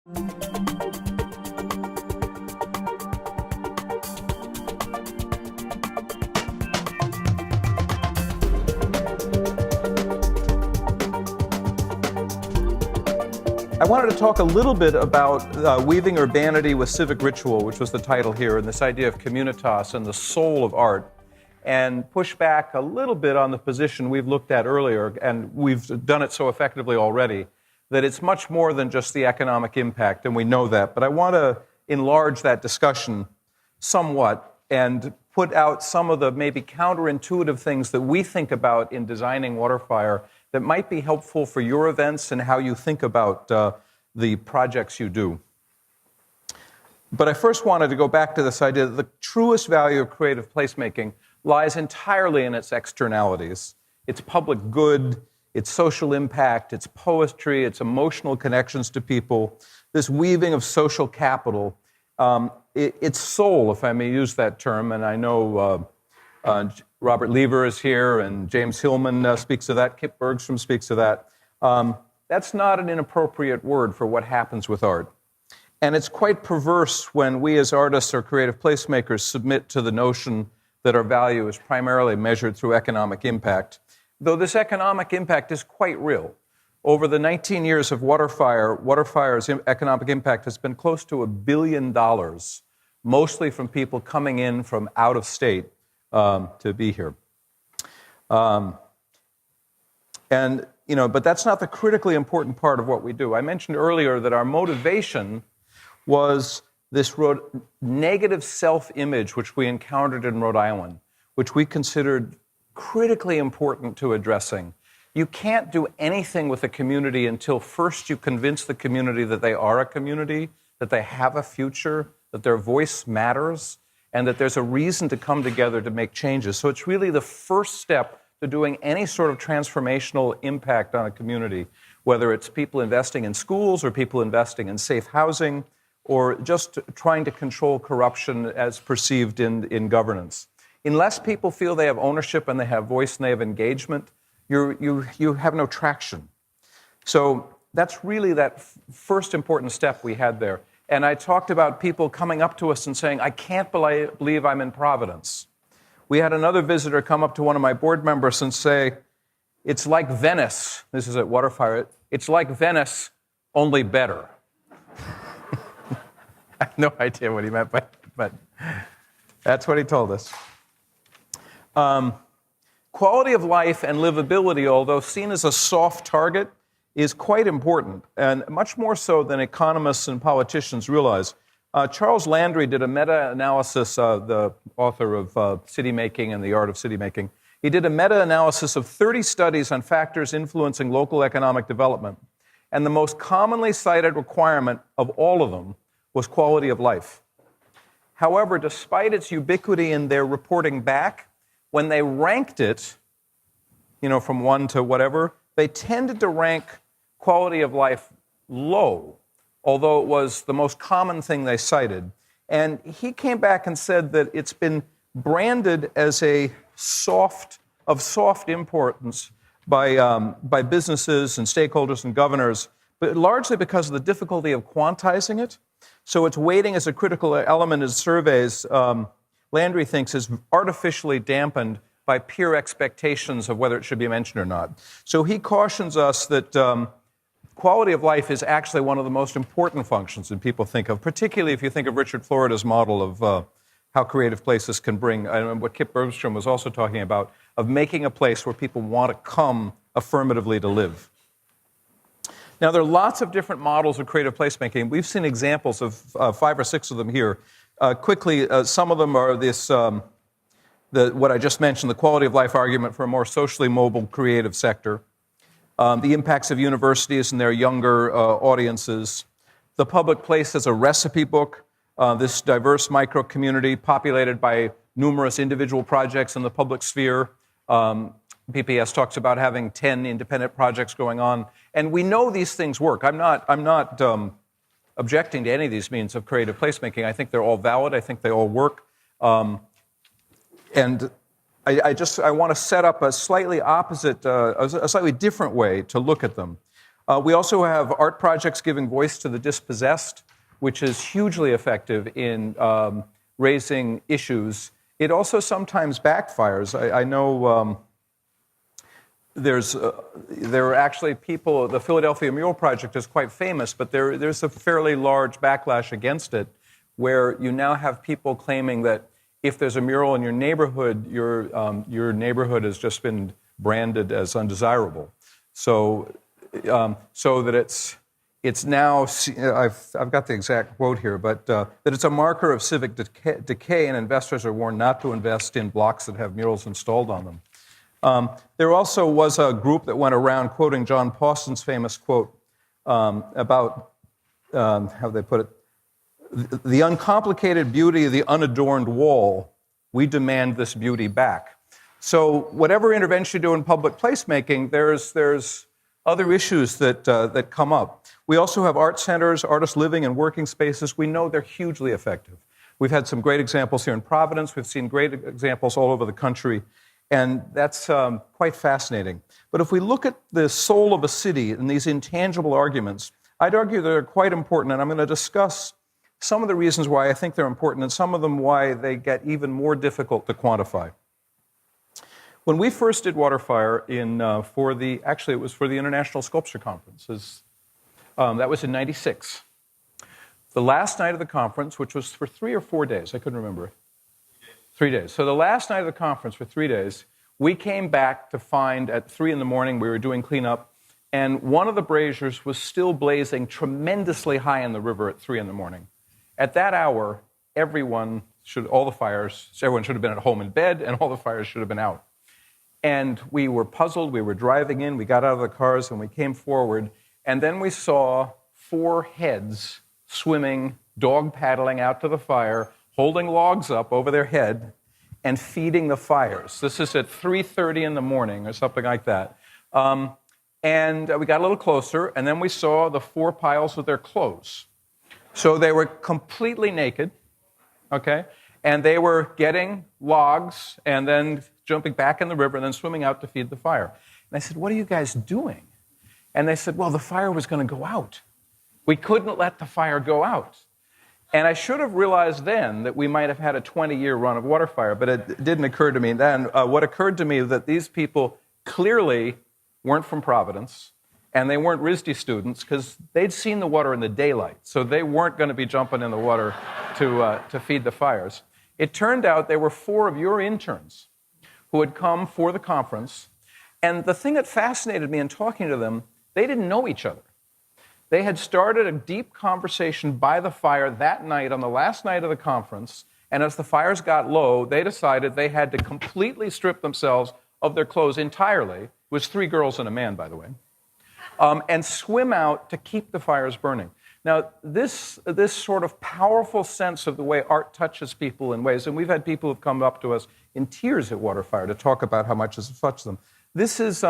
I wanted to talk a little bit about weaving urbanity with civic ritual, which was the title here, and this idea of communitas and the soul of art, and push back a little bit on the position we've looked at earlier, and we've done it so effectively already, that it's much more than just the economic impact, and we know that. But I want to enlarge that discussion somewhat and put out some of the maybe counterintuitive things that we think about in designing WaterFire that might be helpful for your events and how you think about the projects you do. But I first wanted to go back to this idea that the truest value of creative placemaking lies entirely in its externalities. Its public good, its social impact, its poetry, its emotional connections to people, this weaving of social capital, its soul, if I may use that term, and I know Robert Lever is here, and James Hillman speaks to that, Kip Bergstrom speaks to that. That's not an inappropriate word for what happens with art. And it's quite perverse when we as artists or creative placemakers submit to the notion that our value is primarily measured through economic impact, though this economic impact is quite real. Over the 19 years of WaterFire, WaterFire's economic impact has been close to $1 billion, mostly from people coming in from out of state to be here. But that's not the critically important part of what we do. I mentioned earlier that our motivation was this negative self-image which we encountered in Rhode Island, which we considered critically important to addressing. You can't do anything with a community until first you convince the community that they are a community, that they have a future, that their voice matters, and that there's a reason to come together to make changes. So it's really the first step to doing any sort of transformational impact on a community, whether it's people investing in schools or people investing in safe housing or just trying to control corruption as perceived in governance. Unless people feel they have ownership and they have voice and they have engagement, you have no traction. So that's really that first important step we had there. And I talked about people coming up to us and saying, I can't believe I'm in Providence. We had another visitor come up to one of my board members and say, it's like Venice. This is at WaterFire. It's like Venice, only better. I have no idea what he meant, but that's what he told us. Quality of life and livability, although seen as a soft target, is quite important, and much more so than economists and politicians realize. Charles Landry did a meta-analysis, the author of City Making and the Art of City Making. He did a meta-analysis of 30 studies on factors influencing local economic development, and the most commonly cited requirement of all of them was quality of life. However, despite its ubiquity in their reporting back, when they ranked it, from 1 to whatever, they tended to rank quality of life low, although it was the most common thing they cited. And he came back and said that it's been branded as of soft importance by businesses and stakeholders and governors, but largely because of the difficulty of quantizing it. So its weighting as a critical element in surveys, Landry thinks, is artificially dampened by peer expectations of whether it should be mentioned or not. So he cautions us that quality of life is actually one of the most important functions that people think of, particularly if you think of Richard Florida's model of how creative places can bring, and what Kip Bergstrom was also talking about, of making a place where people want to come affirmatively to live. Now, there are lots of different models of creative placemaking. We've seen examples of 5 or 6 of them here. Quickly, some of them are this, what I just mentioned, the quality of life argument for a more socially mobile creative sector, the impacts of universities and their younger audiences, the public place as a recipe book, this diverse micro-community populated by numerous individual projects in the public sphere. PPS talks about having 10 independent projects going on, and we know these things work. I'm not objecting to any of these means of creative placemaking. I think they're all valid. I think they all work. And I want to set up a slightly opposite, a slightly different way to look at them. We also have art projects giving voice to the dispossessed, which is hugely effective in raising issues. It also sometimes backfires. I know there are actually people, the Philadelphia Mural Project is quite famous, but there's a fairly large backlash against it, where you now have people claiming that if there's a mural in your neighborhood, your neighborhood has just been branded as undesirable. So that it's now, I've got the exact quote here, but that it's a marker of civic decay, and investors are warned not to invest in blocks that have murals installed on them. There also was a group that went around quoting John Pawson's famous quote about, how they put it, the uncomplicated beauty of the unadorned wall, we demand this beauty back. So whatever intervention you do in public placemaking, there's other issues that come up. We also have art centers, artist living and working spaces. We know they're hugely effective. We've had some great examples here in Providence. We've seen great examples all over the country. And that's quite fascinating. But if we look at the soul of a city and these intangible arguments, I'd argue they're quite important. And I'm going to discuss some of the reasons why I think they're important and some of them why they get even more difficult to quantify. When we first did WaterFire it was for the International Sculpture Conference. That was in '96. The last night of the conference, which was for 3 or 4 days, I couldn't remember. 3 days. So the last night of the conference for 3 days, we came back to find at 3 in the morning we were doing cleanup, and one of the braziers was still blazing tremendously high in the river at 3 in the morning. At that hour, everyone should have been at home in bed, and all the fires should have been out. And we were puzzled. We were driving in. We got out of the cars, and we came forward. And then we saw 4 heads swimming, dog paddling out to the fire, holding logs up over their head, and feeding the fires. This is at 3:30 in the morning or something like that. And we got a little closer, and then we saw the 4 piles of their clothes. So they were completely naked, okay? And they were getting logs and then jumping back in the river and then swimming out to feed the fire. And I said, "What are you guys doing?" And they said, "Well, the fire was going to go out. We couldn't let the fire go out." And I should have realized then that we might have had a 20-year run of WaterFire, but it didn't occur to me then. What occurred to me is that these people clearly weren't from Providence, and they weren't RISD students because they'd seen the water in the daylight, so they weren't going to be jumping in the water to feed the fires. It turned out they were 4 of your interns who had come for the conference, and the thing that fascinated me in talking to them, they didn't know each other. They had started a deep conversation by the fire that night on the last night of the conference, and as the fires got low, they decided they had to completely strip themselves of their clothes entirely. It was 3 girls and a man, by the way, and swim out to keep the fires burning. Now, this sort of powerful sense of the way art touches people in ways, and we've had people who've come up to us in tears at WaterFire to talk about how much it's touched them. This is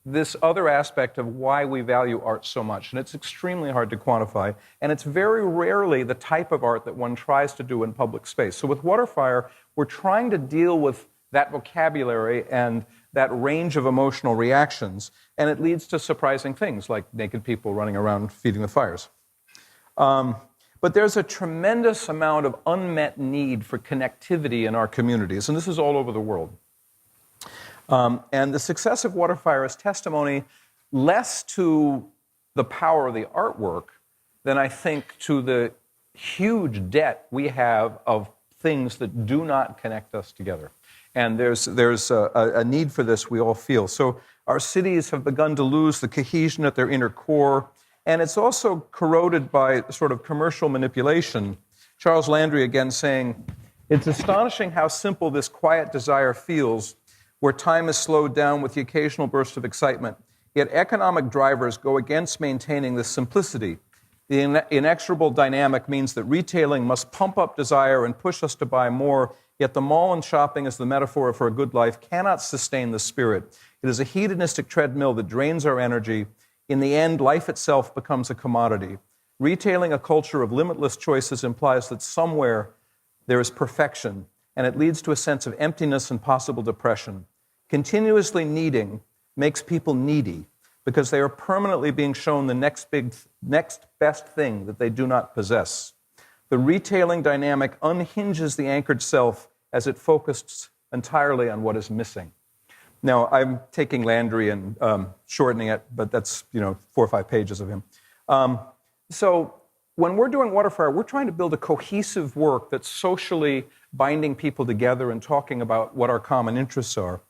this other aspect of why we value art so much, and it's extremely hard to quantify, and it's very rarely the type of art that one tries to do in public space. So with WaterFire, we're trying to deal with that vocabulary and that range of emotional reactions, and it leads to surprising things like naked people running around feeding the fires. But there's a tremendous amount of unmet need for connectivity in our communities, and this is all over the world. And the success of WaterFire is testimony less to the power of the artwork than I think to the huge debt we have of things that do not connect us together. And there's a need for this we all feel. So our cities have begun to lose the cohesion at their inner core, and it's also corroded by sort of commercial manipulation. Charles Landry again saying, "It's astonishing how simple this quiet desire feels, where time is slowed down with the occasional burst of excitement. Yet economic drivers go against maintaining this simplicity. The inexorable dynamic means that retailing must pump up desire and push us to buy more, yet the mall and shopping as the metaphor for a good life cannot sustain the spirit. It is a hedonistic treadmill that drains our energy. In the end, life itself becomes a commodity. Retailing a culture of limitless choices implies that somewhere there is perfection, and it leads to a sense of emptiness and possible depression. Continuously needing makes people needy. because they are permanently being shown the next best thing that they do not possess. The retailing dynamic unhinges the anchored self as it focuses entirely on what is missing. Now, I'm taking Landry and shortening it, but that's 4 or 5 pages of him. So when we're doing WaterFire, we're trying to build a cohesive work that's socially binding people together and talking about what our common interests are.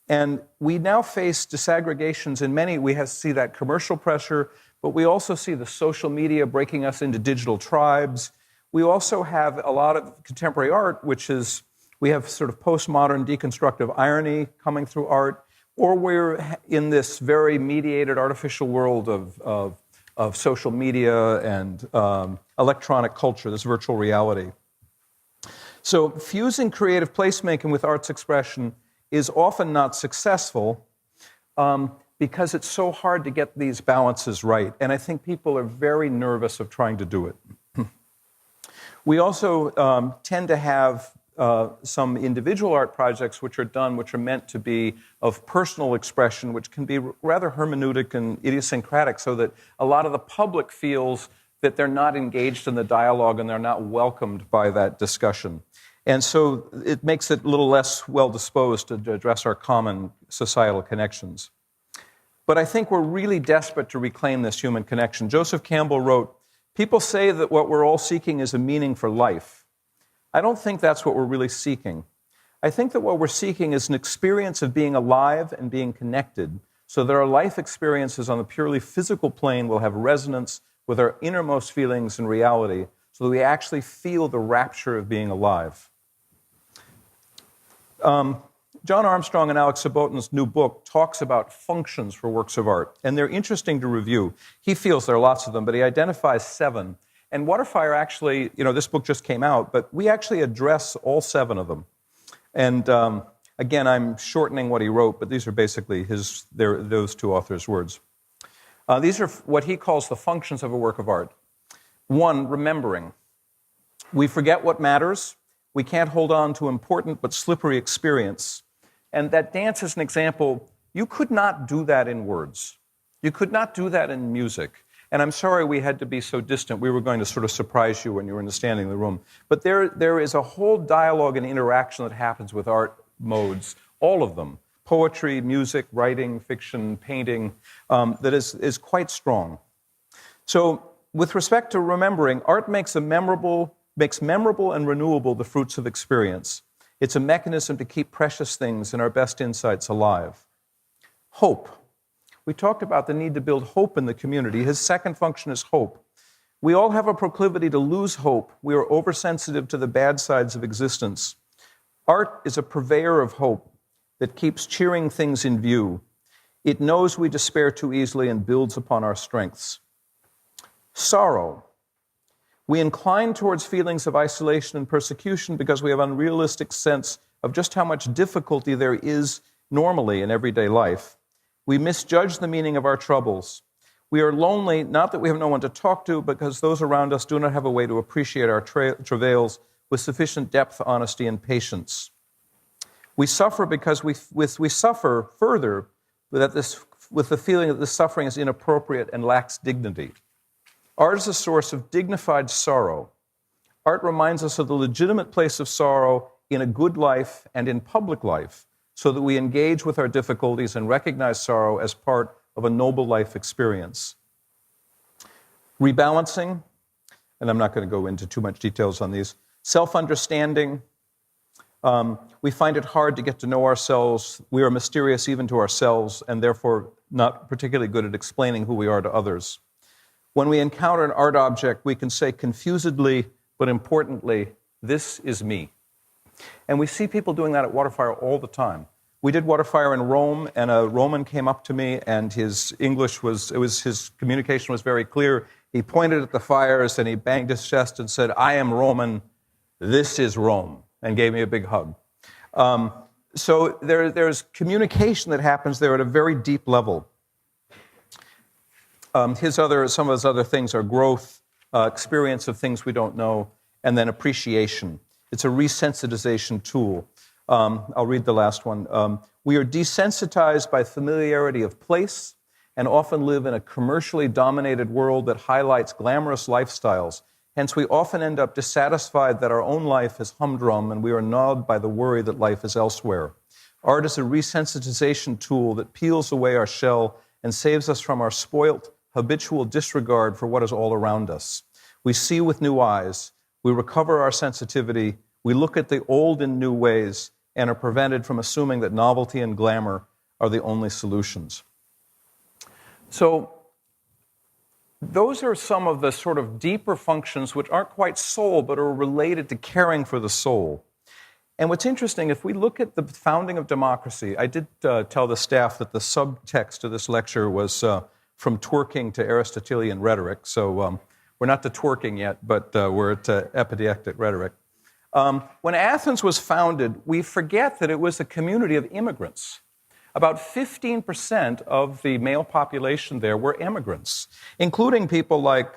And we now face disaggregations in many. We see that commercial pressure, but we also see the social media breaking us into digital tribes. We also have a lot of contemporary art, which is, we have sort of postmodern deconstructive irony coming through art, or we're in this very mediated artificial world of social media and electronic culture, this virtual reality. So fusing creative placemaking with arts expression is often not successful because it's so hard to get these balances right. And I think people are very nervous of trying to do it. We also tend to have some individual art projects which are meant to be of personal expression, which can be rather hermeneutic and idiosyncratic, so that a lot of the public feels that they're not engaged in the dialogue and they're not welcomed by that discussion. And so it makes it a little less well-disposed to address our common societal connections. But I think we're really desperate to reclaim this human connection. Joseph Campbell wrote, "People say that what we're all seeking is a meaning for life. I don't think that's what we're really seeking. I think that what we're seeking is an experience of being alive and being connected, so that our life experiences on the purely physical plane will have resonance with our innermost feelings and reality, so that we actually feel the rapture of being alive." John Armstrong and Alex Sabotin's new book talks about functions for works of art, and they're interesting to review. He feels there are lots of them, but he identifies 7. And WaterFire actually, this book just came out, but we actually address all 7 of them. And again, I'm shortening what he wrote, but these are basically those 2 authors' words. These are what he calls the functions of a work of art. 1, remembering. We forget what matters. We can't hold on to important but slippery experience. And that dance is an example. You could not do that in words. You could not do that in music. And I'm sorry we had to be so distant. We were going to sort of surprise you when you were standing in the room. But there is a whole dialogue and interaction that happens with art modes, all of them. Poetry, music, writing, fiction, painting, that is quite strong. So with respect to remembering, art makes memorable and renewable the fruits of experience. It's a mechanism to keep precious things and our best insights alive. Hope. We talked about the need to build hope in the community. His second function is hope. We all have a proclivity to lose hope. We are oversensitive to the bad sides of existence. Art is a purveyor of hope that keeps cheering things in view. It knows we despair too easily and builds upon our strengths. Sorrow. We incline towards feelings of isolation and persecution because we have an unrealistic sense of just how much difficulty there is normally in everyday life. We misjudge the meaning of our troubles. We are lonely, not that we have no one to talk to, because those around us do not have a way to appreciate our travails with sufficient depth, honesty, and patience. We suffer because we suffer further with the feeling that this suffering is inappropriate and lacks dignity. Art is a source of dignified sorrow. Art reminds us of the legitimate place of sorrow in a good life and in public life, so that we engage with our difficulties and recognize sorrow as part of a noble life experience. Rebalancing, and I'm not going to go into too much details on these. Self-understanding. We find it hard to get to know ourselves. We are mysterious even to ourselves, and therefore not particularly good at explaining who we are to others. When we encounter an art object, we can say confusedly, but importantly, "This is me." And we see people doing that at WaterFire all the time. We did WaterFire in Rome, and a Roman came up to me, and his communication was very clear. He pointed at the fires, and he banged his chest and said, "I am Roman, this is Rome," and gave me a big hug. So there's communication that happens there at a very deep level. Some of his other things are growth, experience of things we don't know, and then appreciation. It's a resensitization tool. I'll read the last one. We are desensitized by familiarity of place and often live in a commercially dominated world that highlights glamorous lifestyles. Hence, we often end up dissatisfied that our own life is humdrum and we are gnawed by the worry that life is elsewhere. Art is a resensitization tool that peels away our shell and saves us from our spoilt, habitual disregard for what is all around us. We see with new eyes, we recover our sensitivity, we look at the old in new ways, and are prevented from assuming that novelty and glamour are the only solutions. So, those are some of the sort of deeper functions which aren't quite soul, but are related to caring for the soul. And what's interesting, if we look at the founding of democracy, I did tell the staff that the subtext of this lecture was from twerking to Aristotelian rhetoric. So we're not to twerking yet, but we're at epidictic rhetoric. When Athens was founded, we forget that it was a community of immigrants. About 15% of the male population there were immigrants, including people like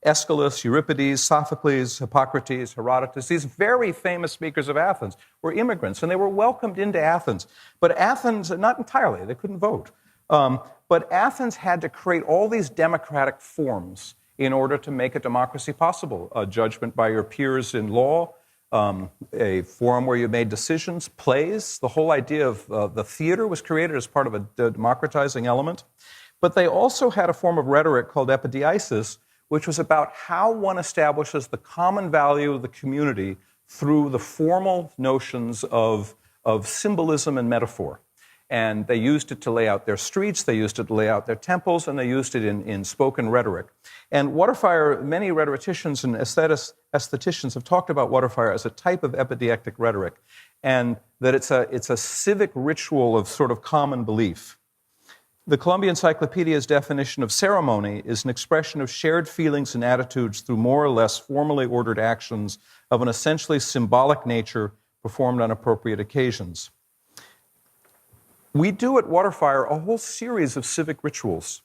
Aeschylus, Euripides, Sophocles, Hippocrates, Herodotus. These very famous speakers of Athens were immigrants, and they were welcomed into Athens. But Athens, not entirely, they couldn't vote. But Athens had to create all these democratic forms in order to make a democracy possible. A judgment by your peers in law, a forum where you made decisions, plays. The whole idea of the theater was created as part of a democratizing element. But they also had a form of rhetoric called epideisis, which was about how one establishes the common value of the community through the formal notions of symbolism and metaphor. And they used it to lay out their streets, they used it to lay out their temples, and they used it in spoken rhetoric. And WaterFire, many rhetoricians and aestheticians have talked about WaterFire as a type of epidictic rhetoric, and that it's a civic ritual of sort of common belief. The Columbia Encyclopedia's definition of ceremony is an expression of shared feelings and attitudes through more or less formally ordered actions of an essentially symbolic nature performed on appropriate occasions. We do at WaterFire a whole series of civic rituals.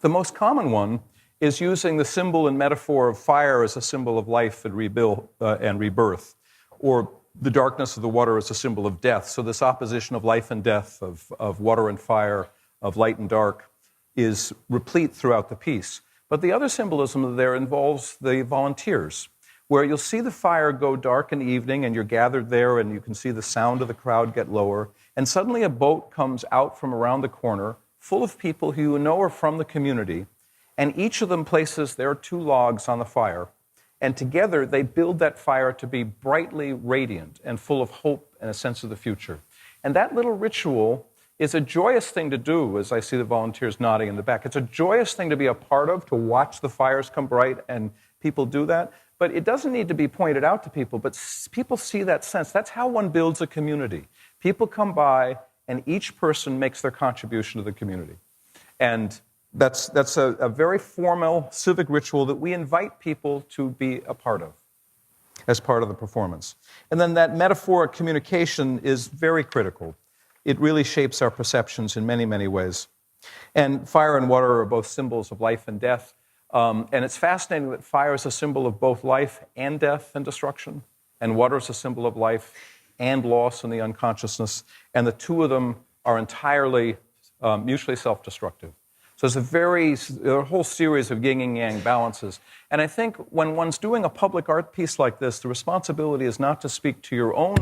The most common one is using the symbol and metaphor of fire as a symbol of life and rebirth, or the darkness of the water as a symbol of death. So this opposition of life and death, of water and fire, of light and dark, is replete throughout the piece. But the other symbolism there involves the volunteers, where you'll see the fire go dark in the evening and you're gathered there and you can see the sound of the crowd get lower, and suddenly a boat comes out from around the corner full of people who you know are from the community, and each of them places their 2 logs on the fire, and together they build that fire to be brightly radiant and full of hope and a sense of the future. And that little ritual is a joyous thing to do, as I see the volunteers nodding in the back. It's a joyous thing to be a part of, to watch the fires come bright, and people do that. But it doesn't need to be pointed out to people, but people see that sense. That's how one builds a community. People come by, and each person makes their contribution to the community. And that's a very formal civic ritual that we invite people to be a part of as part of the performance. And then that metaphoric communication is very critical. It really shapes our perceptions in many, many ways. And fire and water are both symbols of life and death. And it's fascinating that fire is a symbol of both life and death and destruction, and water is a symbol of life and loss and the unconsciousness, and the two of them are entirely mutually self-destructive. So it's a whole series of yin and yang balances. And I think when one's doing a public art piece like this, the responsibility is not to speak to your own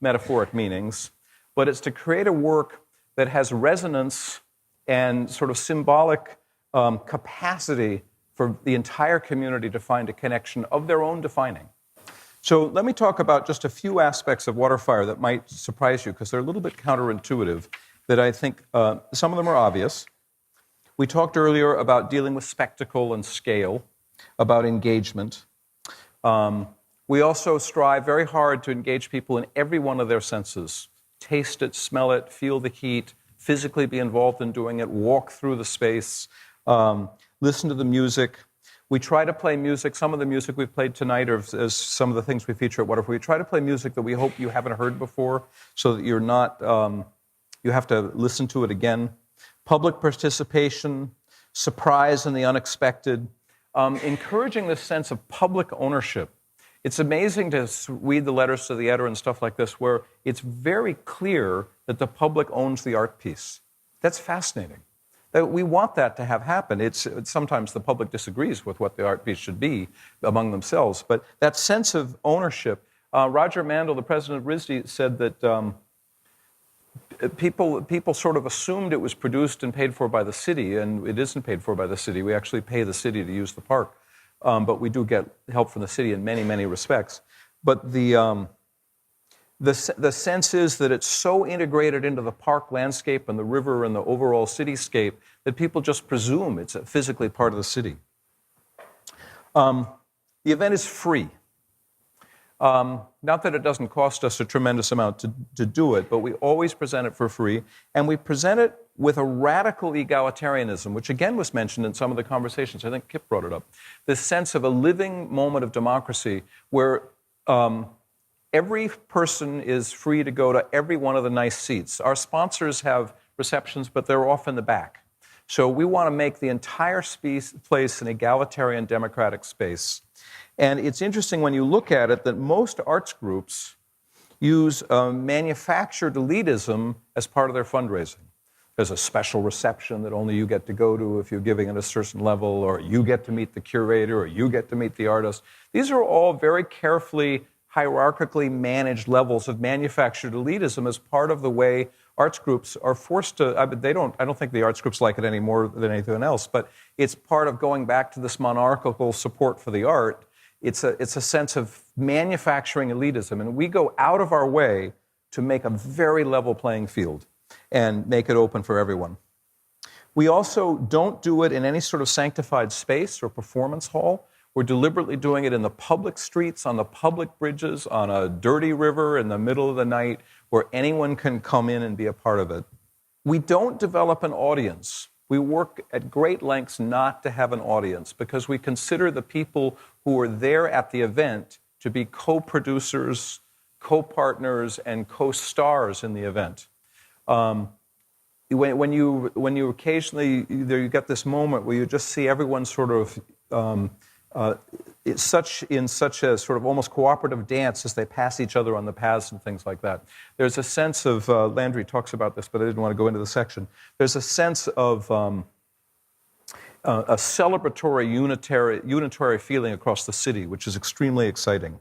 metaphoric meanings, but it's to create a work that has resonance and sort of symbolic capacity for the entire community to find a connection of their own defining. So let me talk about just a few aspects of WaterFire that might surprise you, because they're a little bit counterintuitive, that I think some of them are obvious. We talked earlier about dealing with spectacle and scale, about engagement. We also strive very hard to engage people in every one of their senses. Taste it, smell it, feel the heat, physically be involved in doing it, walk through the space, listen to the music. We try to play music. Some of the music we've played tonight are some of the things we feature at WaterFire. We try to play music that we hope you haven't heard before, so that you're not, you have to listen to it again. Public participation, surprise and the unexpected, encouraging this sense of public ownership. It's amazing to read the letters to the editor and stuff like this, where it's very clear that the public owns the art piece. That's fascinating. We want that to have happen. It's sometimes the public disagrees with what the art piece should be among themselves, but that sense of ownership. Roger Mandel, the president of RISD, said that people sort of assumed it was produced and paid for by the city, and it isn't paid for by the city. We actually pay the city to use the park, but we do get help from the city in many, many respects. But the sense is that it's so integrated into the park landscape and the river and the overall cityscape that people just presume it's physically part of the city. The event is free. Not that it doesn't cost us a tremendous amount to do it, but we always present it for free, and we present it with a radical egalitarianism, which again was mentioned in some of the conversations. I think Kip brought it up. This sense of a living moment of democracy where every person is free to go to every one of the nice seats. Our sponsors have receptions, but they're off in the back. So we want to make the entire place an egalitarian democratic space. And it's interesting when you look at it that most arts groups use manufactured elitism as part of their fundraising. There's a special reception that only you get to go to if you're giving at a certain level, or you get to meet the curator, or you get to meet the artist. These are all very carefully, hierarchically managed levels of manufactured elitism as part of the way arts groups are forced to. I don't think the arts groups like it any more than anything else, but it's part of going back to this monarchical support for the art. It's a sense of manufacturing elitism, and we go out of our way to make a very level playing field and make it open for everyone. We also don't do it in any sort of sanctified space or performance hall. We're deliberately doing it in the public streets, on the public bridges, on a dirty river in the middle of the night, where anyone can come in and be a part of it. We don't develop an audience. We work at great lengths not to have an audience because we consider the people who are there at the event to be co-producers, co-partners, and co-stars in the event. When you occasionally, you get this moment where you just see everyone sort of in such a sort of almost cooperative dance as they pass each other on the paths and things like that. There's a sense of, Landry talks about this, but I didn't want to go into the section. There's a sense of a celebratory, unitary feeling across the city, which is extremely exciting.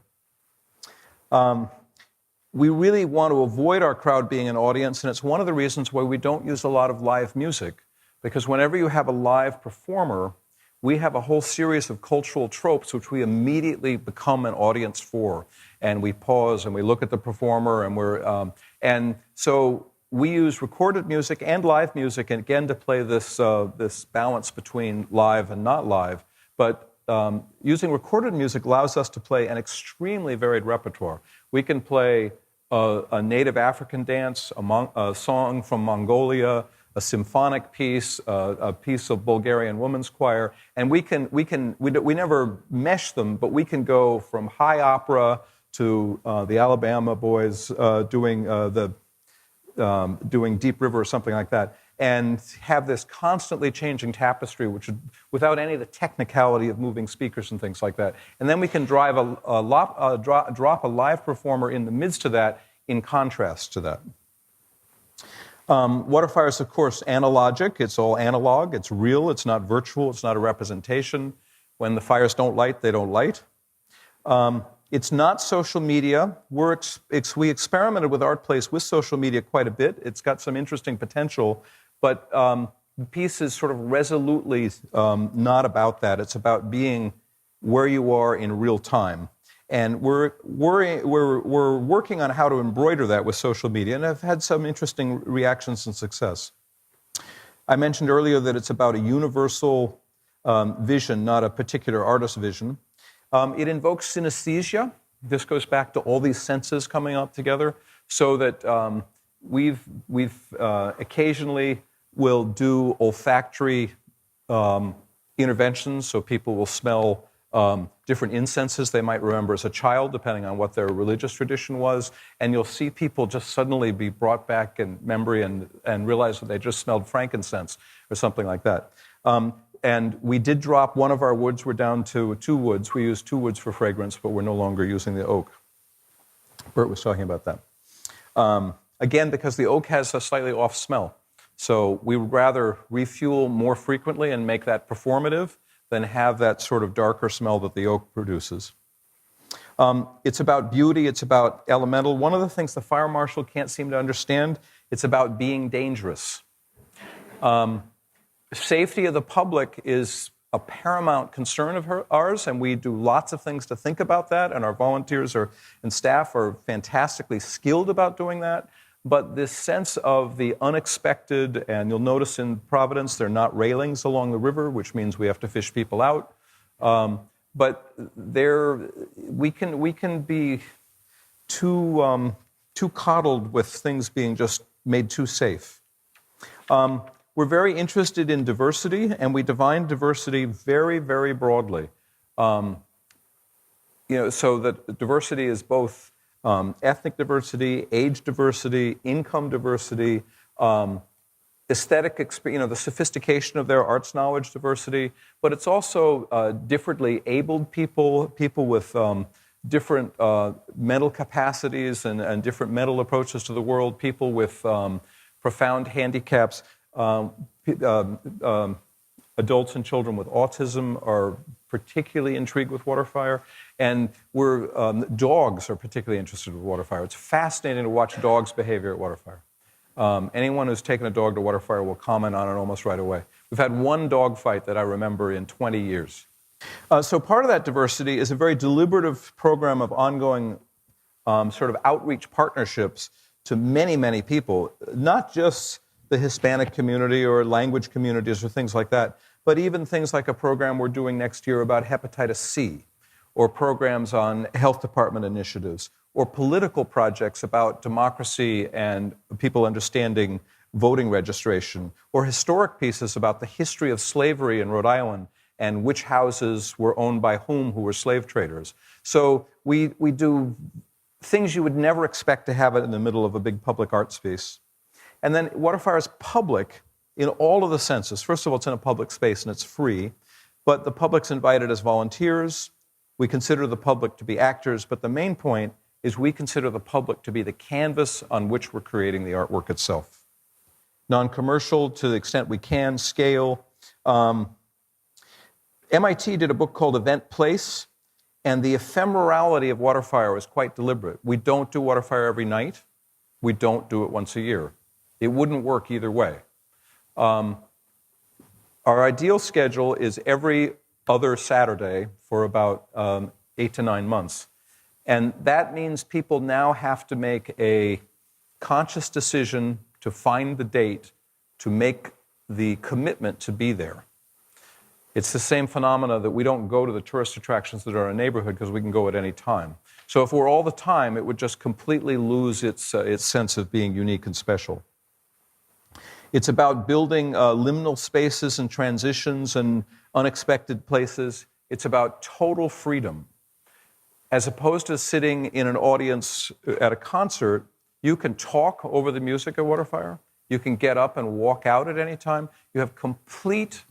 We really want to avoid our crowd being an audience, and it's one of the reasons why we don't use a lot of live music, because whenever you have a live performer, we have a whole series of cultural tropes which we immediately become an audience for, and we pause and we look at the performer, and so we use recorded music and live music, and again to play this balance between live and not live. But using recorded music allows us to play an extremely varied repertoire. We can play a native African dance, a song from Mongolia, a symphonic piece, a piece of Bulgarian women's choir, and we never mesh them, but we can go from high opera to the Alabama boys doing Deep River or something like that, and have this constantly changing tapestry, which without any of the technicality of moving speakers and things like that. And then we can drop a live performer in the midst of that in contrast to that. WaterFire is, of course, analogic. It's all analog. It's real. It's not virtual. It's not a representation. When the fires don't light, they don't light. It's not social media. We experimented with ArtPlace with social media quite a bit. It's got some interesting potential, but the piece is sort of resolutely not about that. It's about being where you are in real time. And we're working on how to embroider that with social media, and I've had some interesting reactions and success. I mentioned earlier that it's about a universal vision, not a particular artist's vision. It invokes synesthesia. This goes back to all these senses coming up together, so that we've occasionally will do olfactory interventions, so people will smell different incenses they might remember as a child, depending on what their religious tradition was, and you'll see people just suddenly be brought back in memory and realize that they just smelled frankincense or something like that. And we did drop one of our woods. We're down to 2 woods. We use 2 woods for fragrance, but we're no longer using the oak. Bert was talking about that. Again, because the oak has a slightly off smell. So we would rather refuel more frequently and make that performative than have that sort of darker smell that the oak produces. It's about beauty, it's about elemental. One of the things the fire marshal can't seem to understand, it's about being dangerous. Safety of the public is a paramount concern of ours, and we do lots of things to think about that, and our volunteers and staff are fantastically skilled about doing that. But this sense of the unexpected, and you'll notice in Providence there are not railings along the river, which means we have to fish people out. But we can be too coddled with things being just made too safe. We're very interested in diversity, and we define diversity very, very broadly. So that diversity is both ethnic diversity, age diversity, income diversity, aesthetic, the sophistication of their arts knowledge diversity, but it's also differently abled people, people with different mental capacities and different mental approaches to the world, people with profound handicaps. Adults and children with autism are particularly intrigued with WaterFire, and dogs are particularly interested with WaterFire. It's fascinating to watch dogs' behavior at WaterFire. Anyone who's taken a dog to WaterFire will comment on it almost right away. We've had one dog fight that I remember in 20 years. So part of that diversity is a very deliberative program of ongoing sort of outreach partnerships to many, many people, not just the Hispanic community or language communities or things like that, but even things like a program we're doing next year about hepatitis C, or programs on health department initiatives, or political projects about democracy and people understanding voting registration, or historic pieces about the history of slavery in Rhode Island and which houses were owned by whom who were slave traders. So we do things you would never expect to have it in the middle of a big public art space. And then WaterFire is public in all of the senses. First of all, it's in a public space and it's free, but the public's invited as volunteers. We consider the public to be actors, but the main point is we consider the public to be the canvas on which we're creating the artwork itself. Non-commercial to the extent we can, scale. MIT did a book called Event Place, and the ephemerality of WaterFire is quite deliberate. We don't do WaterFire every night. We don't do it once a year. It wouldn't work either way. Our ideal schedule is every other Saturday for about 8 to 9 months. And that means people now have to make a conscious decision to find the date, to make the commitment to be there. It's the same phenomena that we don't go to the tourist attractions that are in our neighborhood because we can go at any time. So if we're all the time, it would just completely lose its sense of being unique and special. It's about building liminal spaces and transitions and unexpected places. It's about total freedom. As opposed to sitting in an audience at a concert, you can talk over the music at WaterFire. You can get up and walk out at any time. You have complete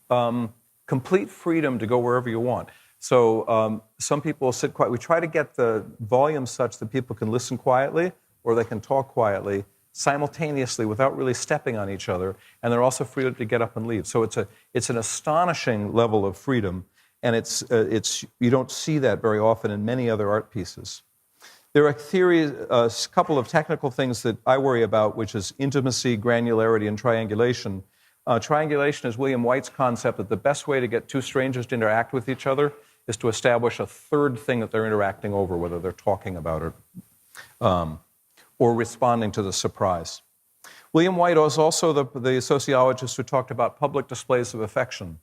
freedom to go wherever you want. So some people will sit quiet. We try to get the volume such that people can listen quietly or they can talk quietly simultaneously without really stepping on each other, and they're also free to get up and leave. So it's an astonishing level of freedom, and you don't see that very often in many other art pieces. There are theories, a couple of technical things that I worry about, which is intimacy, granularity, and triangulation. Triangulation is William White's concept that the best way to get two strangers to interact with each other is to establish a third thing that they're interacting over, whether they're talking about it or responding to the surprise. William White was also the sociologist who talked about public displays of affection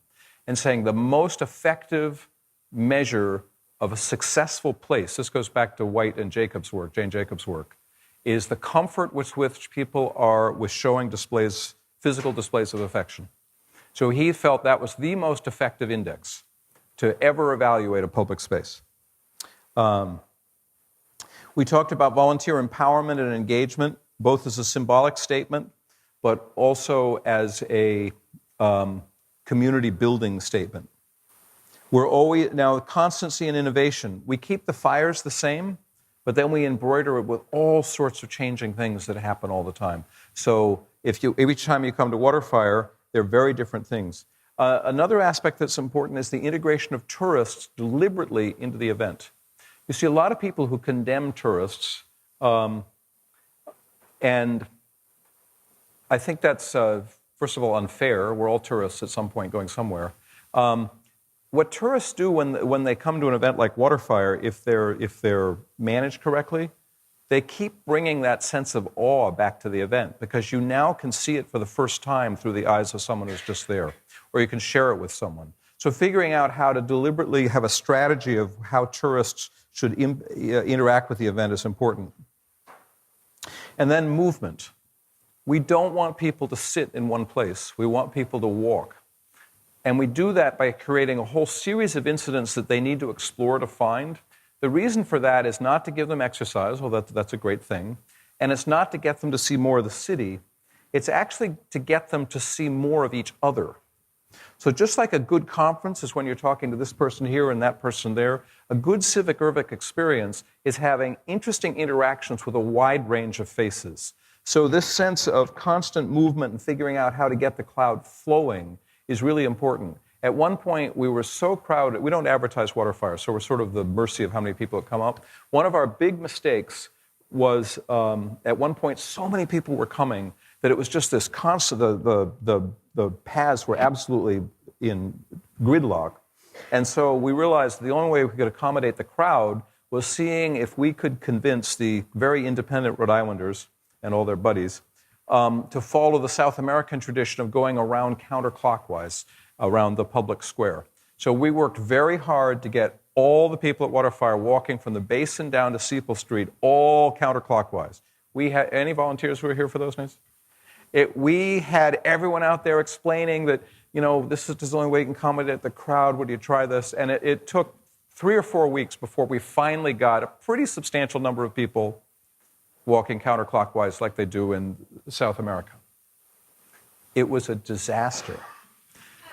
and saying the most effective measure of a successful place, this goes back to White and Jacobs' work, Jane Jacobs' work, is the comfort with which people are with showing displays, physical displays of affection. So he felt that was the most effective index to ever evaluate a public space. We talked about volunteer empowerment and engagement, both as a symbolic statement, but also as a community building statement. We're always, now, constancy and innovation. We keep the fires the same, but then we embroider it with all sorts of changing things that happen all the time. So Each time you come to WaterFire, they're very different things. Another aspect that's important is the integration of tourists deliberately into the event. You see a lot of people who condemn tourists, and I think that's, first of all, unfair. We're all tourists at some point going somewhere. What tourists do when they come to an event like WaterFire, if they're managed correctly, they keep bringing that sense of awe back to the event, because you now can see it for the first time through the eyes of someone who's just there, or you can share it with someone. So figuring out how to deliberately have a strategy of how tourists should interact with the event is important. And then movement. We don't want people to sit in one place. We want people to walk. And we do that by creating a whole series of incidents that they need to explore to find. The reason for that is not to give them exercise, well, that's a great thing, and it's not to get them to see more of the city. It's actually to get them to see more of each other. So just like a good conference is when you're talking to this person here and that person there, a good civic urbic experience is having interesting interactions with a wide range of faces. So this sense of constant movement and figuring out how to get the crowd flowing is really important. At one point, we were so crowded. We don't advertise WaterFire, so we're sort of the mercy of how many people come up. One of our big mistakes was, at one point, so many people were coming that it was just this constant, the paths were absolutely in gridlock. And so we realized the only way we could accommodate the crowd was seeing if we could convince the very independent Rhode Islanders and all their buddies to follow the South American tradition of going around counterclockwise around the public square. So we worked very hard to get all the people at WaterFire walking from the Basin down to Sepal Street, all counterclockwise. We had any volunteers who were here for those nights? We had everyone out there explaining that, this is the only way you can accommodate the crowd. Would you try this? And it took 3 or 4 weeks before we finally got a pretty substantial number of people walking counterclockwise like they do in South America. It was a disaster.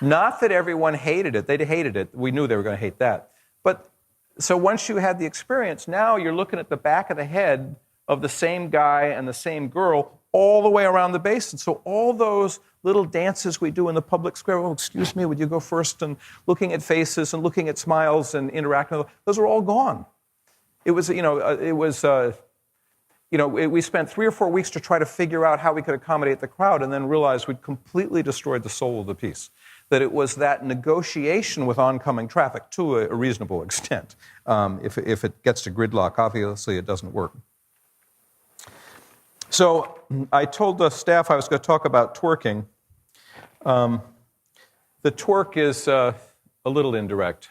Not that everyone hated it. They hated it. We knew they were going to hate that. But so once you had the experience, now you're looking at the back of the head of the same guy and the same girl all the way around the basin. So all those little dances we do in the public square, oh, excuse me, would you go first? And looking at faces and looking at smiles and interacting, those are all gone. It was, we spent 3 or 4 weeks to try to figure out how we could accommodate the crowd, and then realized we'd completely destroyed the soul of the piece. That it was that negotiation with oncoming traffic to a reasonable extent. If it gets to gridlock, obviously it doesn't work. So I told the staff I was going to talk about twerking. The twerk is a little indirect,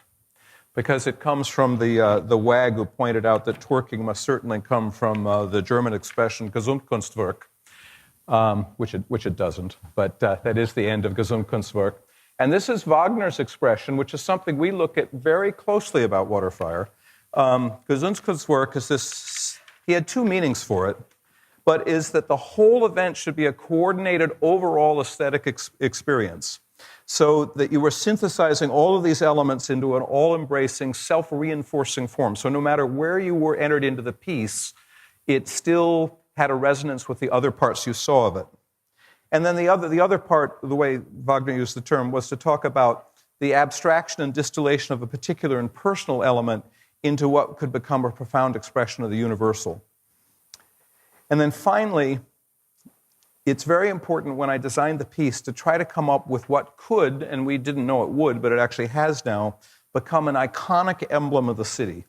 because it comes from the wag who pointed out that twerking must certainly come from the German expression Gesundkunstwerk, which it doesn't, but that is the end of Gesundkunstwerk. And this is Wagner's expression, which is something we look at very closely about WaterFire. Gesundkunstwerk is this, he had 2 meanings for it, but is that the whole event should be a coordinated overall aesthetic experience, so that you were synthesizing all of these elements into an all-embracing, self-reinforcing form. So no matter where you were entered into the piece, it still had a resonance with the other parts you saw of it. And then the other part, the way Wagner used the term, was to talk about the abstraction and distillation of a particular and personal element into what could become a profound expression of the universal. And then finally, it's very important when I designed the piece to try to come up with what could, and we didn't know it would, but it actually has now, become an iconic emblem of the city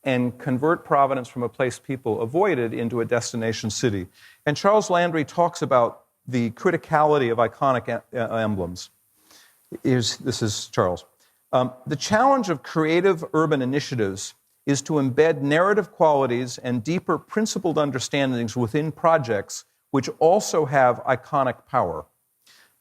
and convert Providence from a place people avoided into a destination city. And Charles Landry talks about the criticality of iconic emblems. This is Charles. The challenge of creative urban initiatives is to embed narrative qualities and deeper principled understandings within projects which also have iconic power.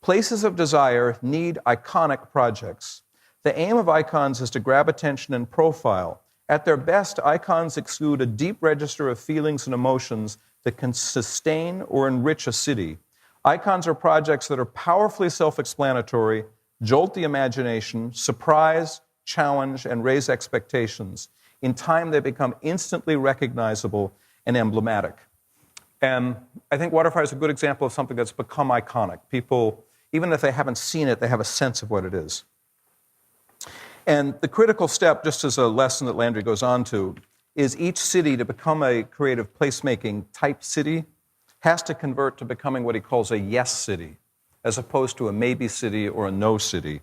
Places of desire need iconic projects. The aim of icons is to grab attention and profile. At their best, icons exude a deep register of feelings and emotions that can sustain or enrich a city. Icons are projects that are powerfully self-explanatory, jolt the imagination, surprise, challenge, and raise expectations. In time, they become instantly recognizable and emblematic. And I think WaterFire is a good example of something that's become iconic. People, even if they haven't seen it, they have a sense of what it is. And the critical step, just as a lesson that Landry goes on to, is each city to become a creative placemaking type city has to convert to becoming what he calls a yes city, as opposed to a maybe city or a no city.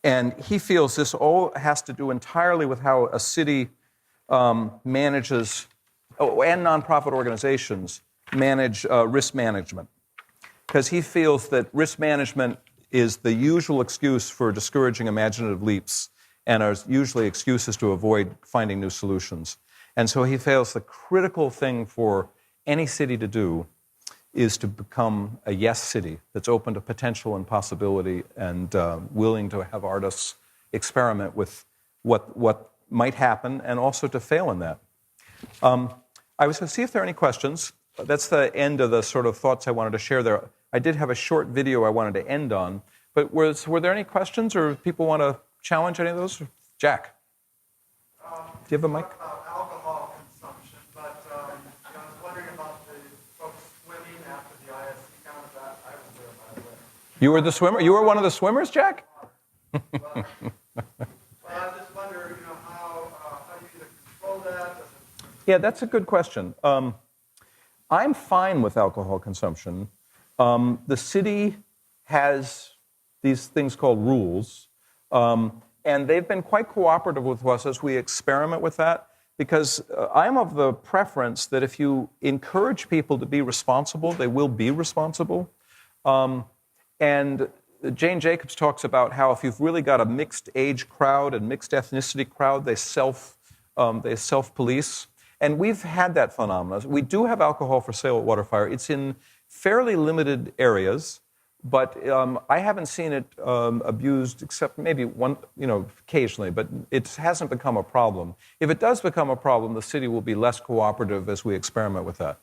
And he feels this all has to do entirely with how a city manages, and nonprofit organizations manage risk management. Because he feels that risk management is the usual excuse for discouraging imaginative leaps and are usually excuses to avoid finding new solutions. And so he feels the critical thing for any city to do is to become a yes city that's open to potential and possibility and willing to have artists experiment with what might happen and also to fail in that. I was going to see if there are any questions. That's the end of the sort of thoughts I wanted to share there. I did have a short video I wanted to end on, but were there any questions or people want to challenge any of those? Jack, do you have a mic? About alcohol consumption, but I was wondering about the folks swimming after the ISC count of that. I was there, by the way. You were the swimmer? You were one of the swimmers, Jack? Well, I just wonder, how do you control that? Yeah, that's a good question. I'm fine with alcohol consumption. The city has these things called rules, and they've been quite cooperative with us as we experiment with that, because I'm of the preference that if you encourage people to be responsible, they will be responsible. And Jane Jacobs talks about how if you've really got a mixed age crowd and mixed ethnicity crowd, they self-police. And we've had that phenomenon. We do have alcohol for sale at WaterFire. It's in fairly limited areas, but I haven't seen it abused except maybe one, occasionally, but it hasn't become a problem. If it does become a problem, the city will be less cooperative as we experiment with that.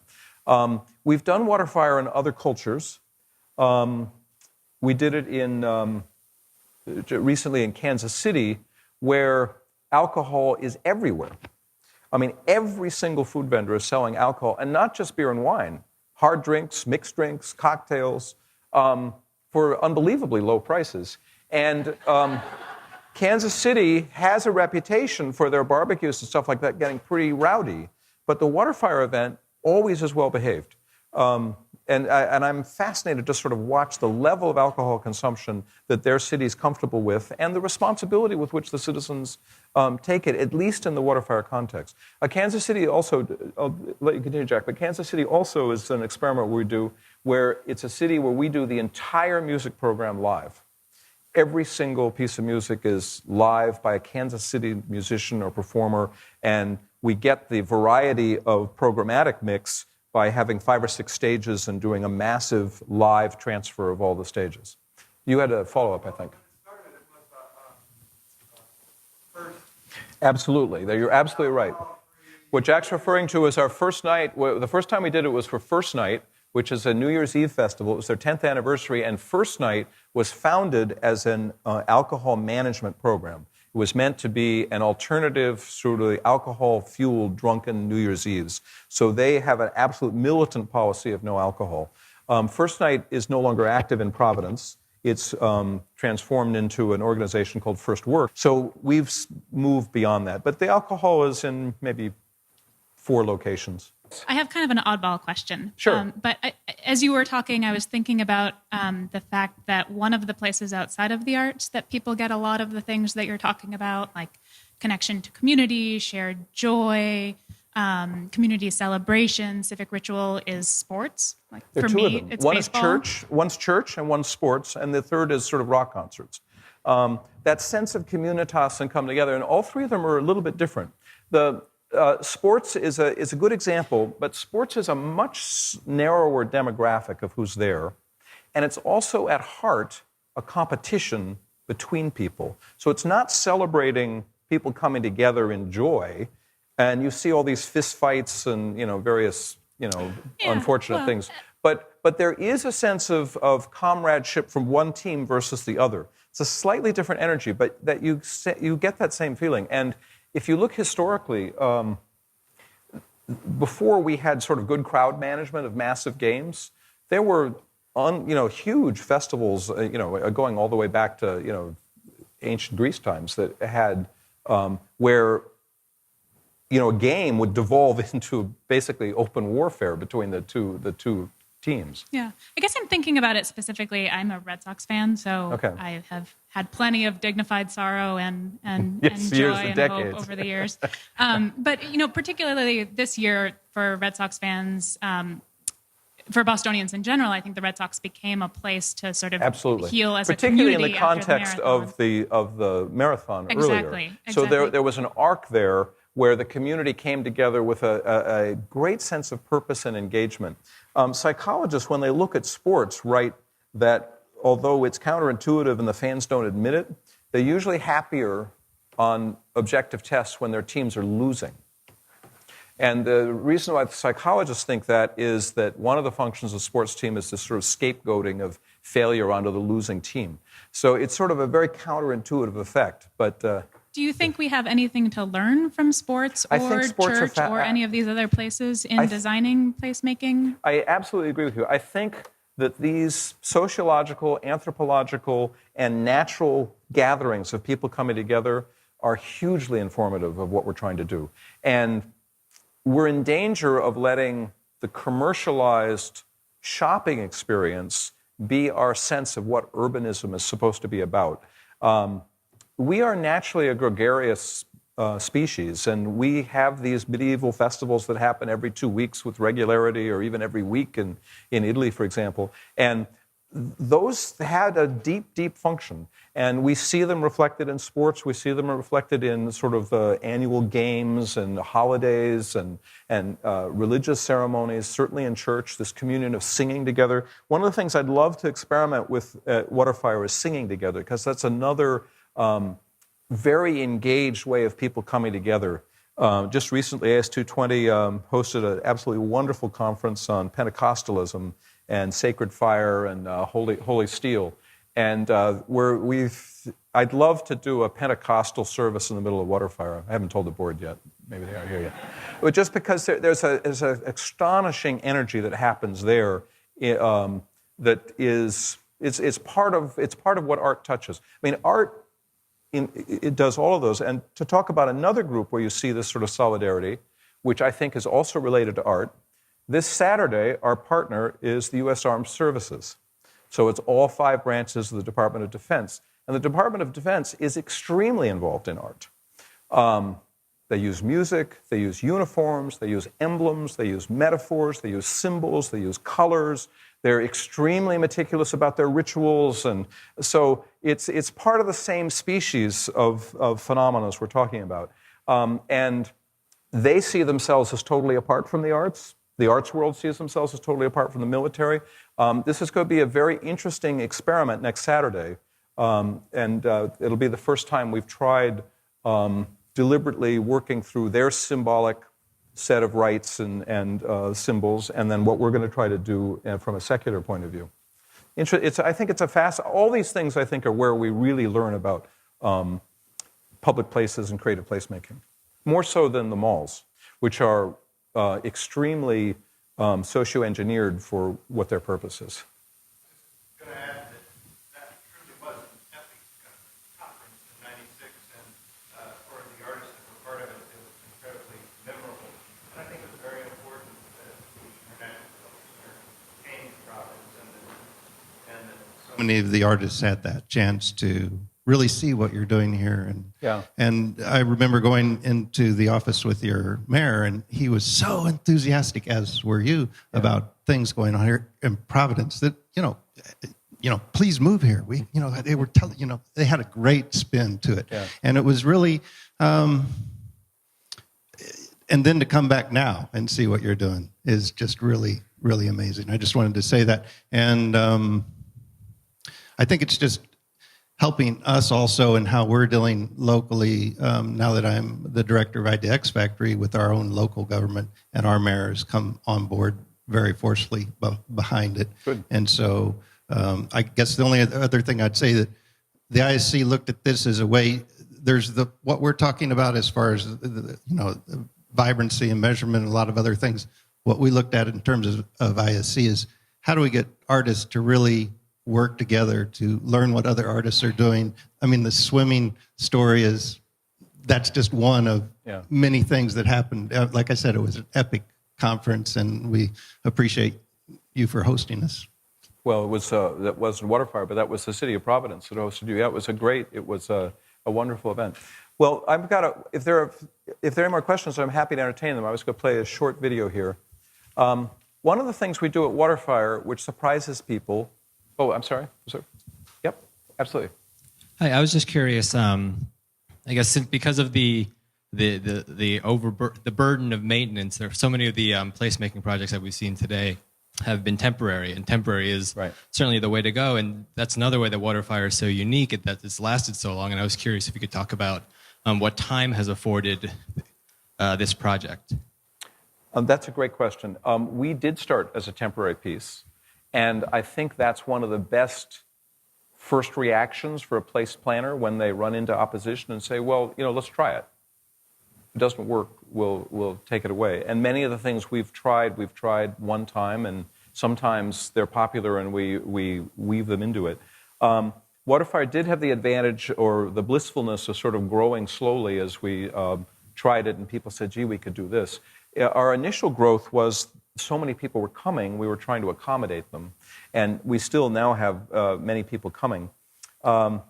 We've done WaterFire in other cultures. We did it recently in Kansas City, where alcohol is everywhere. I mean, every single food vendor is selling alcohol, and not just beer and wine, hard drinks, mixed drinks, cocktails, for unbelievably low prices. And Kansas City has a reputation for their barbecues and stuff like that getting pretty rowdy, but the WaterFire event always is well behaved. And I'm fascinated to sort of watch the level of alcohol consumption that their city is comfortable with and the responsibility with which the citizens take it, at least in the WaterFire context. Kansas City also, I'll let you continue, Jack, but Kansas City also is an experiment we do where it's a city where we do the entire music program live. Every single piece of music is live by a Kansas City musician or performer, and we get the variety of programmatic mix by having 5 or 6 stages and doing a massive live transfer of all the stages. You had a follow-up, I think. Absolutely. You're absolutely right. What Jack's referring to is our first night. The first time we did it was for First Night, which is a New Year's Eve festival. It was their 10th anniversary, and First Night was founded as an alcohol management program. It was meant to be an alternative sort of alcohol-fueled drunken New Year's Eves. So they have an absolute militant policy of no alcohol. First Night is no longer active in Providence. It's transformed into an organization called First Work. So we've moved beyond that. But the alcohol is in maybe 4 locations. I have kind of an oddball question. Sure. As you were talking, I was thinking about the fact that one of the places outside of the arts that people get a lot of the things that you're talking about, like connection to community, shared joy, community celebration, civic ritual, is sports. Like There are for 2 me, of them. it's One baseball. one's church and one's sports, and the third is sort of rock concerts. That sense of communitas and come together, and all 3 of them are a little bit different. The sports is a good example, but sports is a much narrower demographic of who's there, and it's also at heart a competition between people. So it's not celebrating people coming together in joy, and you see all these fist fights and various unfortunate things. But there is a sense of comradeship from one team versus the other. It's a slightly different energy, but that you get that same feeling. And if you look historically, before we had sort of good crowd management of massive games, there were huge festivals, going all the way back to ancient Greece times that had where a game would devolve into basically open warfare between the two teams. Yeah, I guess I'm thinking about it specifically. I'm a Red Sox fan, so Okay. I have had plenty of dignified sorrow and Yes, joy years and and decades. hope over the years. But particularly this year for Red Sox fans, for Bostonians in general, I think the Red Sox became a place to sort of Absolutely. heal as particularly a community in the context after the marathon. of the marathon Exactly, earlier. So exactly. there was an arc there where the community came together with a great sense of purpose and engagement. Psychologists, when they look at sports, write that although it's counterintuitive and the fans don't admit it, they're usually happier on objective tests when their teams are losing. And the reason why the psychologists think that is that one of the functions of a sports team is this sort of scapegoating of failure onto the losing team. So it's sort of a very counterintuitive effect. But do you think we have anything to learn from sports I think or sports are church or any of these other places in designing placemaking? I absolutely agree with you. I think that these sociological, anthropological, and natural gatherings of people coming together are hugely informative of what we're trying to do. And we're in danger of letting the commercialized shopping experience be our sense of what urbanism is supposed to be about. We are naturally a gregarious species, and we have these medieval festivals that happen every 2 weeks with regularity, or even every week in Italy, for example. And those had a deep, deep function. And we see them reflected in sports. We see them reflected in sort of annual games and holidays and religious ceremonies, certainly in church, this communion of singing together. One of the things I'd love to experiment with at WaterFire is singing together, because that's another very engaged way of people coming together. Just recently, AS220 hosted an absolutely wonderful conference on Pentecostalism and sacred fire and holy steel. And I'd love to do a Pentecostal service in the middle of WaterFire. I haven't told the board yet. Maybe they are here yet. But just because there's an astonishing energy that happens there that is it's part of what art touches. I mean, art it does all of those. And to talk about another group where you see this sort of solidarity, which I think is also related to art, this Saturday, our partner is the U.S. Armed Services. So it's all 5 branches of the Department of Defense. And the Department of Defense is extremely involved in art. They use music, they use uniforms, they use emblems, they use metaphors, they use symbols, they use colors. They're extremely meticulous about their rituals. And so it's part of the same species of phenomena as we're talking about. And they see themselves as totally apart from the arts. The arts world sees themselves as totally apart from the military. This is going to be a very interesting experiment next Saturday. And it'll be the first time we've tried deliberately working through their symbolic set of rites and symbols, and then what we're going to try to do from a secular point of view. I think it's all these things, I think, are where we really learn about public places and creative placemaking. More so than the malls, which are extremely socio-engineered for what their purpose is. I'm going to add that truly was an epic conference in '96, and for the artists that were part of it, it was incredibly memorable. And I think it was very important that the international publisher came to Providence, and that so many of the artists had that chance to really see what you're doing here. And I remember going into the office with your mayor, and he was so enthusiastic, as were you, about things going on here in Providence that, please move here. They were telling, they had a great spin to it. Yeah. And it was really, and then to come back now and see what you're doing is just really, really amazing. I just wanted to say that. And I think it's just helping us also in how we're dealing locally now that I'm the director of IDX Factory with our own local government, and our mayors come on board very forcefully behind it. Good. And so I guess the only other thing I'd say that the ISC looked at this as a way, there's what we're talking about as far as vibrancy and measurement and a lot of other things. What we looked at in terms of ISC is how do we get artists to really work together to learn what other artists are doing. I mean, the swimming story that's just one of many things that happened. Like I said, it was an epic conference, and we appreciate you for hosting us. Well, it was that wasn't WaterFire, but that was the city of Providence that hosted you. Yeah, it was a wonderful event. Well, if there are any more questions, I'm happy to entertain them. I was going to play a short video here. One of the things we do at WaterFire, which surprises people. Oh, I'm sorry. Yep, absolutely. Hi, I was just curious. I guess because of the burden of maintenance, there are so many of the placemaking projects that we've seen today have been temporary, and temporary is certainly the way to go. And that's another way that WaterFire is so unique, that it's lasted so long. And I was curious if you could talk about what time has afforded this project. That's a great question. We did start as a temporary piece, and I think that's one of the best first reactions for a place planner when they run into opposition and say, well, let's try it. If it doesn't work, we'll take it away. And many of the things we've tried one time, and sometimes they're popular and we weave them into it. WaterFire did have the advantage or the blissfulness of sort of growing slowly as we tried it and people said, gee, we could do this. Our initial growth was so many people were coming, we were trying to accommodate them. And we still now have many people coming. At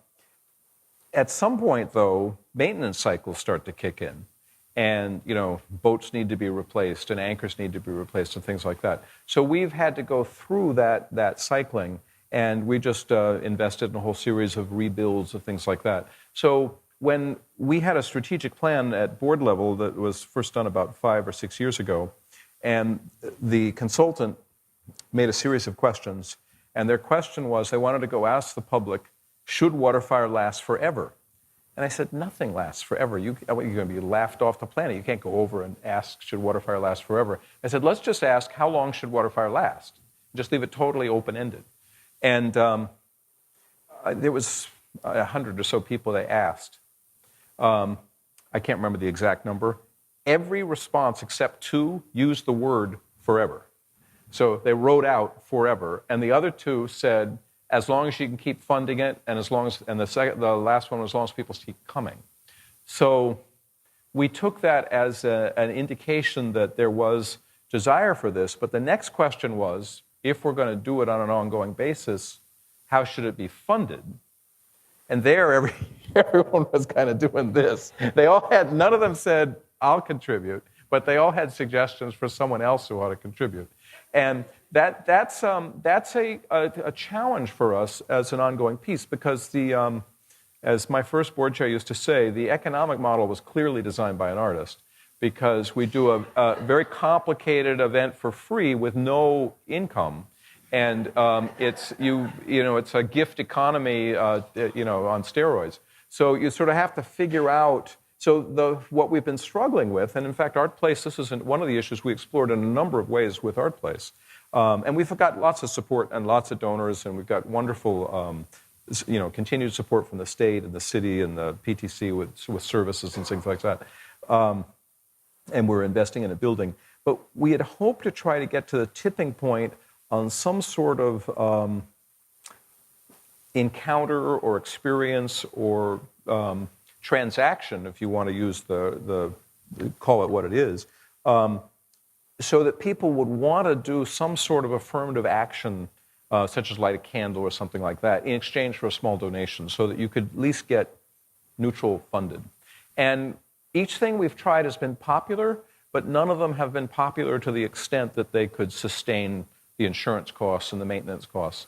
some point, though, maintenance cycles start to kick in. And, boats need to be replaced and anchors need to be replaced and things like that. So we've had to go through that cycling, and we just invested in a whole series of rebuilds of things like that. So when we had a strategic plan at board level that was first done about 5 or 6 years ago, and the consultant made a series of questions, and their question was they wanted to go ask the public, should WaterFire last forever? And I said, nothing lasts forever. You're going to be laughed off the planet. You can't go over and ask, should WaterFire last forever? I said, let's just ask, how long should WaterFire last? Just leave it totally open-ended. And there was 100 or so people they asked. I can't remember the exact number. Every response except 2 used the word forever. So they wrote out forever. And the other 2 said, as long as you can keep funding it, and the last one was as long as people keep coming. So we took that as an indication that there was desire for this. But the next question was, if we're going to do it on an ongoing basis, how should it be funded? And there, everyone was kind of doing this. None of them said, I'll contribute, but they all had suggestions for someone else who ought to contribute. And that's a challenge for us as an ongoing piece, because as my first board chair used to say, the economic model was clearly designed by an artist, because we do a very complicated event for free with no income, and it's a gift economy on steroids. So you sort of have to figure out. So what we've been struggling with, and in fact, ArtPlace, this is one of the issues we explored in a number of ways with ArtPlace. And we've got lots of support and lots of donors, and we've got wonderful, continued support from the state and the city and the PTC with services and things like that. And we're investing in a building. But we had hoped to try to get to the tipping point on some sort of encounter or experience or transaction, if you want to use call it what it is, so that people would want to do some sort of affirmative action, such as light a candle or something like that, in exchange for a small donation, so that you could at least get neutral funded. And each thing we've tried has been popular, but none of them have been popular to the extent that they could sustain the insurance costs and the maintenance costs.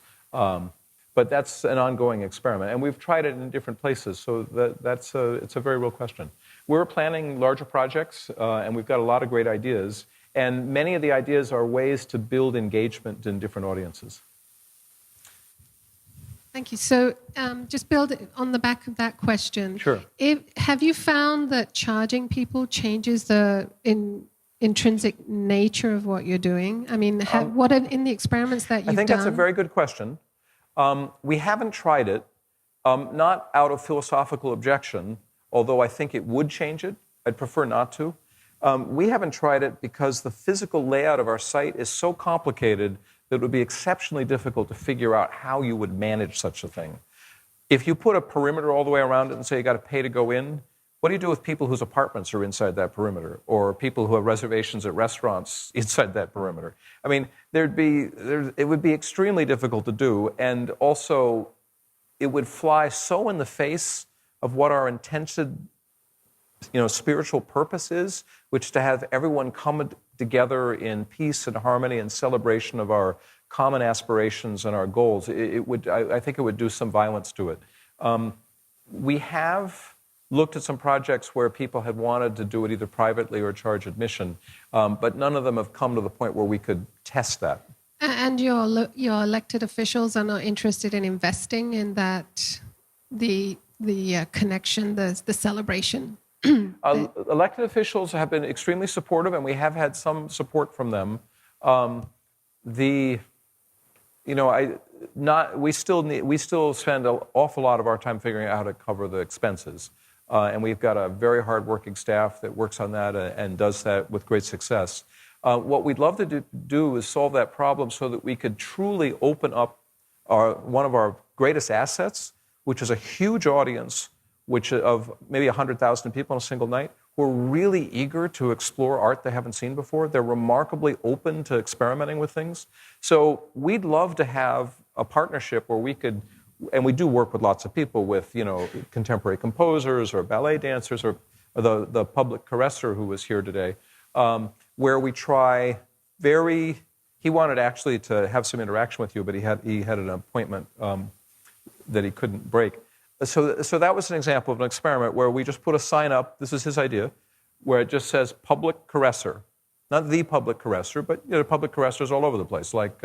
But that's an ongoing experiment, and we've tried it in different places, so it's a very real question. We're planning larger projects, and we've got a lot of great ideas, and many of the ideas are ways to build engagement in different audiences. Thank you. So just build on the back of that question. Sure. Have you found that charging people changes the intrinsic nature of what you're doing? I mean, what in the experiments that you've done? I think that's a very good question. We haven't tried it, not out of philosophical objection, although I think it would change it. I'd prefer not to. We haven't tried it because the physical layout of our site is so complicated that it would be exceptionally difficult to figure out how you would manage such a thing. If you put a perimeter all the way around it and say you got to pay to go in, what do you do with people whose apartments are inside that perimeter, or people who have reservations at restaurants inside that perimeter? I mean, it would be extremely difficult to do, and also it would fly so in the face of what our intended, spiritual purpose is, which to have everyone come together in peace and harmony and celebration of our common aspirations and our goals. I think it would do some violence to it. We have looked at some projects where people had wanted to do it either privately or charge admission, but none of them have come to the point where we could test that. And your elected officials are not interested in investing in that, the connection, the celebration? Elected officials have been extremely supportive, and we have had some support from them. We still spend an awful lot of our time figuring out how to cover the expenses. And we've got a very hard-working staff that works on that and does that with great success. What we'd love to do is solve that problem so that we could truly open up one of our greatest assets, which is a huge audience, of maybe 100,000 people on a single night, who are really eager to explore art they haven't seen before. They're remarkably open to experimenting with things. So we'd love to have a partnership where we could, and we do work with lots of people, with contemporary composers or ballet dancers or the public caresser who was here today, where we try he wanted actually to have some interaction with you, but he had an appointment that he couldn't break. So that was an example of an experiment where we just put a sign up, this is his idea, where it just says public caresser. Not the public caresser, but public caressers all over the place, like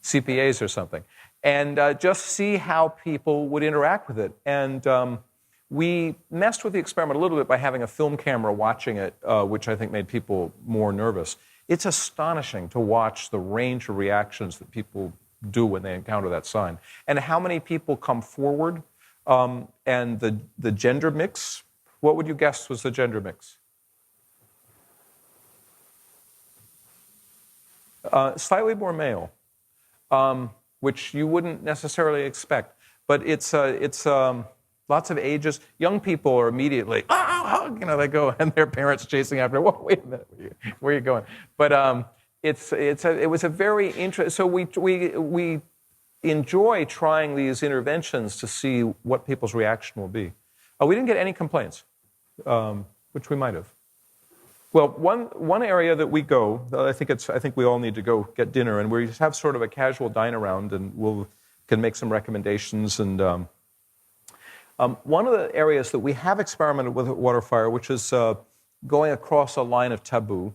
CPAs or something. And just see how people would interact with it. And we messed with the experiment a little bit by having a film camera watching it, which I think made people more nervous. It's astonishing to watch the range of reactions that people do when they encounter that sign. And how many people come forward, and the gender mix. What would you guess was the gender mix? Slightly more male. Which you wouldn't necessarily expect. But it's lots of ages. Young people are immediately, they go, and their parents chasing after, whoa, wait a minute, where are you going? But it was a very interesting, so we enjoy trying these interventions to see what people's reaction will be. We didn't get any complaints, which we might have. Well, one area that we go, I think we all need to go get dinner, and we just have sort of a casual dine around, and can make some recommendations. And one of the areas that we have experimented with at WaterFire, which is going across a line of taboo,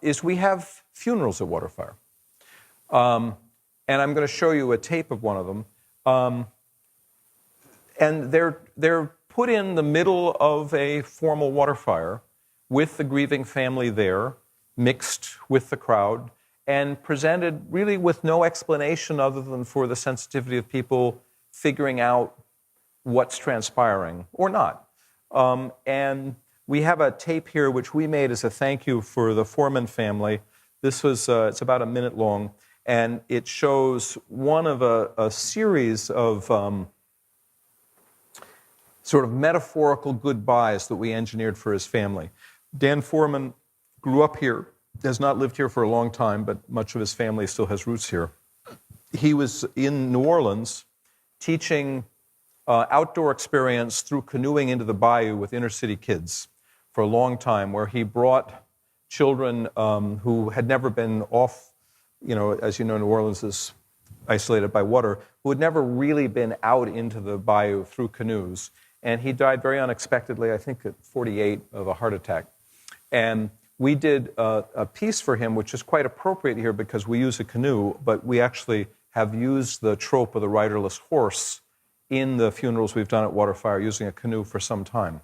is we have funerals at WaterFire. And I'm going to show you a tape of one of them. And they're put in the middle of a formal WaterFire, with the grieving family there, mixed with the crowd, and presented really with no explanation other than for the sensitivity of people figuring out what's transpiring or not. And we have a tape here which we made as a thank you for the Foreman family. This was, it's about a minute long, and it shows one of a series of sort of metaphorical goodbyes that we engineered for his family. Dan Foreman grew up here, has not lived here for a long time, but much of his family still has roots here. He was in New Orleans teaching outdoor experience through canoeing into the bayou with inner city kids for a long time, where he brought children who had never been off, as you know, New Orleans is isolated by water, who had never really been out into the bayou through canoes. And he died very unexpectedly, I think at 48, of a heart attack. And we did a piece for him, which is quite appropriate here because we use a canoe, but we actually have used the trope of the riderless horse in the funerals we've done at WaterFire, using a canoe for some time.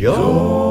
Thank you.